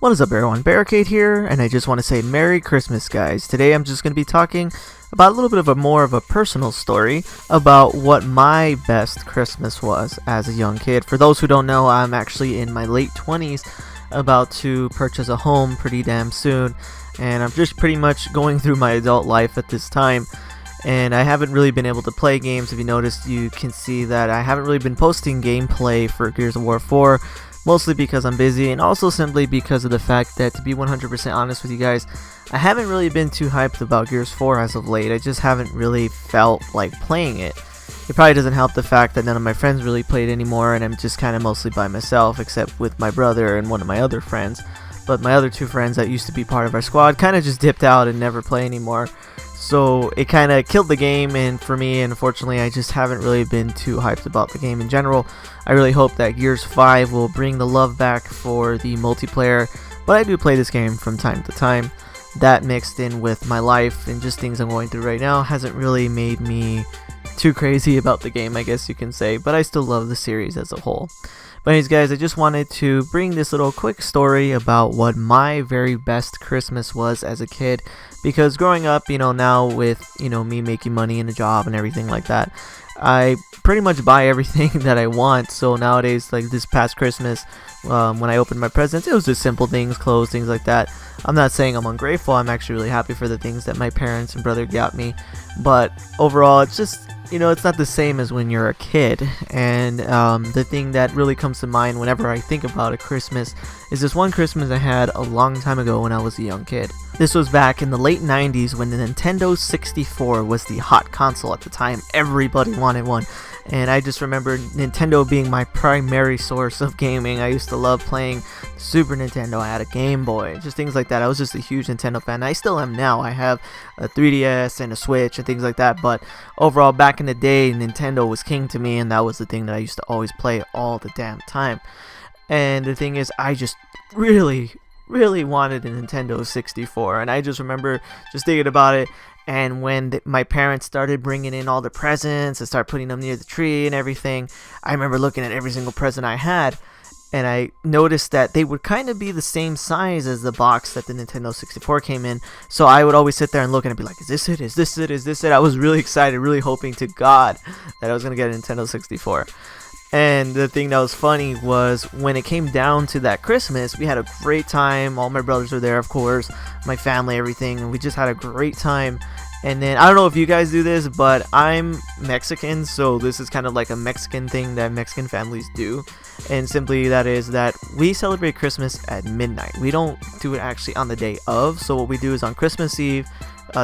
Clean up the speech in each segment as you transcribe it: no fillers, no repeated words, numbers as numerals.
What is up everyone, Barricade here, and I just want to say Merry Christmas guys. Today I'm just going to be talking about a little bit of a more of a personal story about what my best Christmas was as a young kid. For those who don't know, I'm actually in my late 20s, about to purchase a home pretty damn soon, and I'm just pretty much going through my adult life at this time. And I haven't really been able to play games. If you noticed, you can see that I haven't really been posting gameplay for Gears of War 4, mostly because I'm busy, and also simply because of the fact that, to be 100% honest with you guys, I haven't really been too hyped about Gears 4 as of late. I just haven't really felt like playing it. It probably doesn't help the fact that none of my friends really play it anymore, and I'm just kind of mostly by myself, except with my brother and one of my other friends. But my other two friends that used to be part of our squad kind of just dipped out and never play anymore. So it kind of killed the game, and for me, unfortunately, I just haven't really been too hyped about the game in general. I really hope that Gears 5 will bring the love back for the multiplayer, but I do play this game from time to time. That mixed in with my life and just things I'm going through right now hasn't really made me too crazy about the game, I guess you can say, but I still love the series as a whole. But anyways guys, I just wanted to bring this little quick story about what my very best Christmas was as a kid, because growing up, now with, me making money and a job and everything like that, I pretty much buy everything that I want. So nowadays, like this past Christmas, when I opened my presents, it was just simple things, clothes, things like that. I'm not saying I'm ungrateful. I'm actually really happy for the things that my parents and brother got me, but overall, it's just, it's not the same as when you're a kid. And the thing that really comes to mind whenever I think about a Christmas is this one Christmas I had a long time ago when I was a young kid. This was back in the late 90s when the Nintendo 64 was the hot console at the time. Everybody wanted one. And I just remember Nintendo being my primary source of gaming. I used to love playing Super Nintendo. I had a Game Boy, just things like that. I was just a huge Nintendo fan. I still am now. I have a 3DS and a Switch and things like that. But overall, back in the day, Nintendo was king to me, and that was the thing that I used to always play all the damn time. And the thing is, I just really wanted a Nintendo 64, and I just remember just thinking about it. And when my parents started bringing in all the presents and start putting them near the tree and everything, I remember looking at every single present I had, and I noticed that they would kind of be the same size as the box that the Nintendo 64 came in. So I would always sit there and look and be like, is this it? Is this it? Is this it? I was really excited, really hoping to God that I was going to get a Nintendo 64. And the thing that was funny was when it came down to that Christmas, we had a great time. All my brothers were there, of course, my family, everything, and we just had a great time. And then, I don't know if you guys do this, but I'm Mexican, so this is kind of like a Mexican thing that Mexican families do. And simply that is that we celebrate Christmas at midnight. We don't do it actually on the day of. So what we do is on Christmas Eve,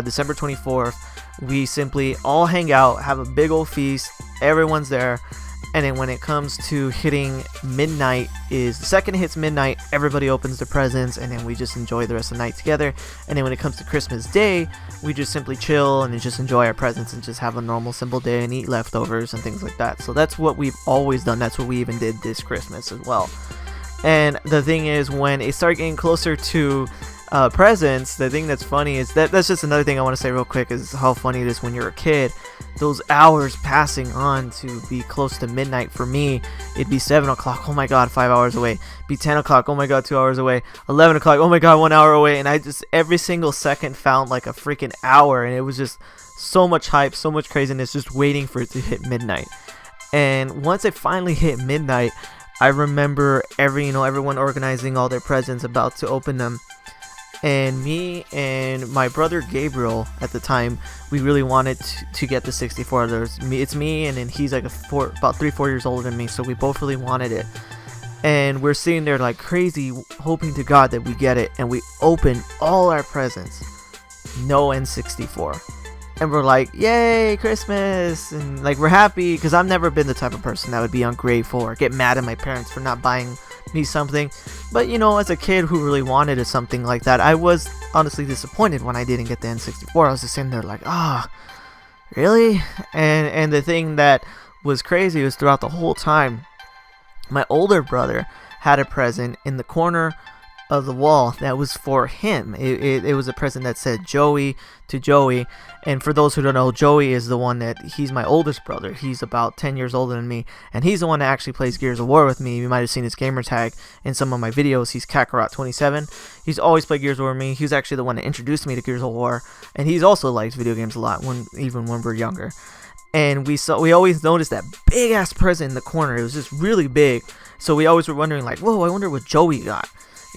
December 24th, we simply all hang out, have a big old feast, everyone's there. And then when it comes to hitting midnight, is the second it hits midnight, everybody opens their presents, and then we just enjoy the rest of the night together. And then when it comes to Christmas Day, we just simply chill and just enjoy our presents and just have a normal simple day and eat leftovers and things like that. So that's what we've always done. That's what we even did this Christmas as well. And the thing is, when it started getting closer to presents, the thing that's funny is that's just another thing I want to say real quick, is how funny it is when you're a kid. Those hours passing on to be close to midnight. For me, it'd be 7 o'clock, oh my god, 5 hours away. Be 10 o'clock, oh my god, 2 hours away. 11 o'clock, oh my god, 1 hour away. And I just, every single second felt like a freaking hour, and it was just so much hype, so much craziness, just waiting for it to hit midnight. And once it finally hit midnight, I remember everyone organizing all their presents, about to open them. And me and my brother Gabriel at the time, we really wanted to get the 64. It's me, and then he's like about 3-4 years older than me, so we both really wanted it. And we're sitting there like crazy, hoping to God that we get it. And we open all our presents, no N64. And we're like, yay, Christmas! And like, we're happy, because I've never been the type of person that would be ungrateful or get mad at my parents for not buying me something. But as a kid who really wanted something like that, I was honestly disappointed when I didn't get the N64. I was just sitting there like, really? And the thing that was crazy was, throughout the whole time, my older brother had a present in the corner of the wall that was for him. It was a present that said Joey to Joey. And for those who don't know, Joey is the one he's my oldest brother. He's about 10 years older than me, and he's the one that actually plays Gears of War with me. You might have seen his gamer tag in some of my videos. He's Kakarot27. He's always played Gears of War with me. He was actually the one that introduced me to Gears of War, and he's also liked video games a lot, even when we're younger. And we always noticed that big ass present in the corner. It was just really big, so we always were wondering, like, whoa, I wonder what Joey got.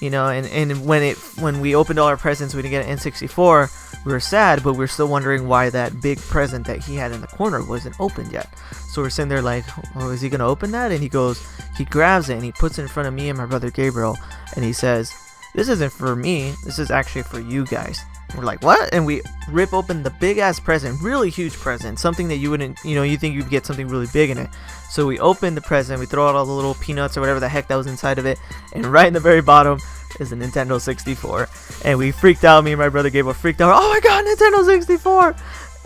You know, and when we opened all our presents, we didn't get an N64. We were sad, but we were still wondering why that big present that he had in the corner wasn't opened yet. So we're sitting there like, oh, is he gonna open that? And he grabs it and he puts it in front of me and my brother Gabriel, and he says, "This isn't for me. This is actually for you guys." And we're like, what? And we rip open the big ass present, really huge present, something that you wouldn't, you think you'd get something really big in it. So we open the present, we throw out all the little peanuts or whatever the heck that was inside of it, and right in the very bottom is a Nintendo 64. And we freaked out. Me and my brother Gabriel freaked out. Oh my god, Nintendo 64!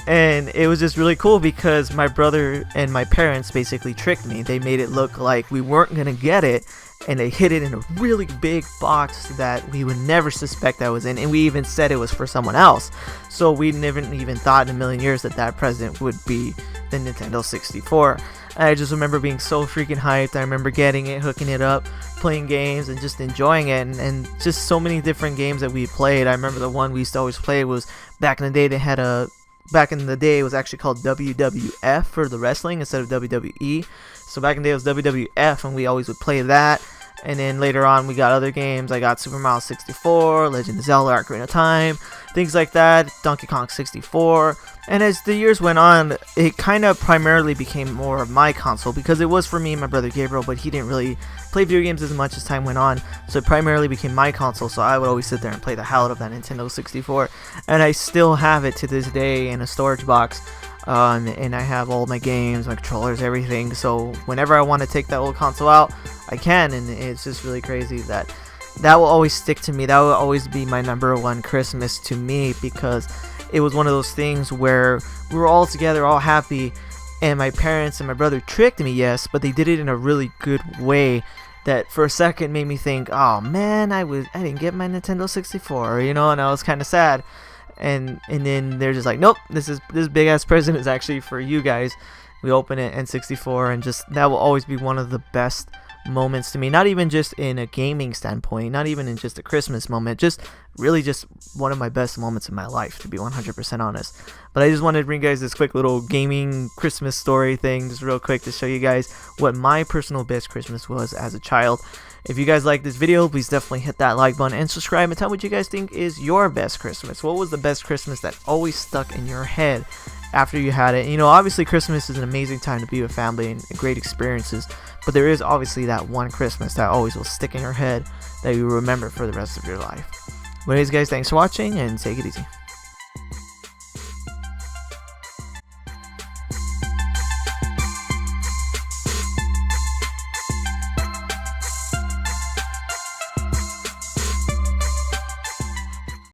And it was just really cool because my brother and my parents basically tricked me. They made it look like we weren't gonna get it, and they hid it in a really big box that we would never suspect that was in, and we even said it was for someone else. So we never even thought in a million years that present would be the Nintendo 64. I just remember being so freaking hyped. I remember getting it, hooking it up, playing games, and just enjoying it, and just so many different games that we played. I remember the one we used to always play was, back in the day it was actually called WWF for the wrestling instead of WWE. So back in the day it was WWF, and we always would play that. And then later on we got other games. I got Super Mario 64, Legend of Zelda Ocarina of Time, things like that, Donkey Kong 64. And as the years went on, it kind of primarily became more of my console, because it was for me and my brother Gabriel, but he didn't really play video games as much as time went on. So it primarily became my console, so I would always sit there and play the hell out of that Nintendo 64. And I still have it to this day in a storage box. And I have all my games, my controllers, everything. So whenever I want to take that old console out, I can, and it's just really crazy that will always stick to me. That will always be my #1 Christmas to me, because it was one of those things where we were all together, all happy, and my parents and my brother tricked me, yes, but they did it in a really good way that for a second made me think, oh man, I didn't get my Nintendo 64, and I was kind of sad. And then they're just like, nope, this big ass present is actually for you guys. We open it, N64, and just that will always be one of the best moments to me. Not even just in a gaming standpoint, not even in just a Christmas moment, just really just one of my best moments in my life, to be 100% honest. But I just wanted to bring you guys this quick little gaming Christmas story thing, just real quick, to show you guys what my personal best Christmas was as a child. If you guys like this video, please definitely hit that like button and subscribe, and tell me what you guys think is your best Christmas. What was the best Christmas that always stuck in your head after you had it? Obviously Christmas is an amazing time to be with family and great experiences, but there is obviously that one Christmas that always will stick in your head that you remember for the rest of your life. But anyways guys, thanks for watching, and take it easy.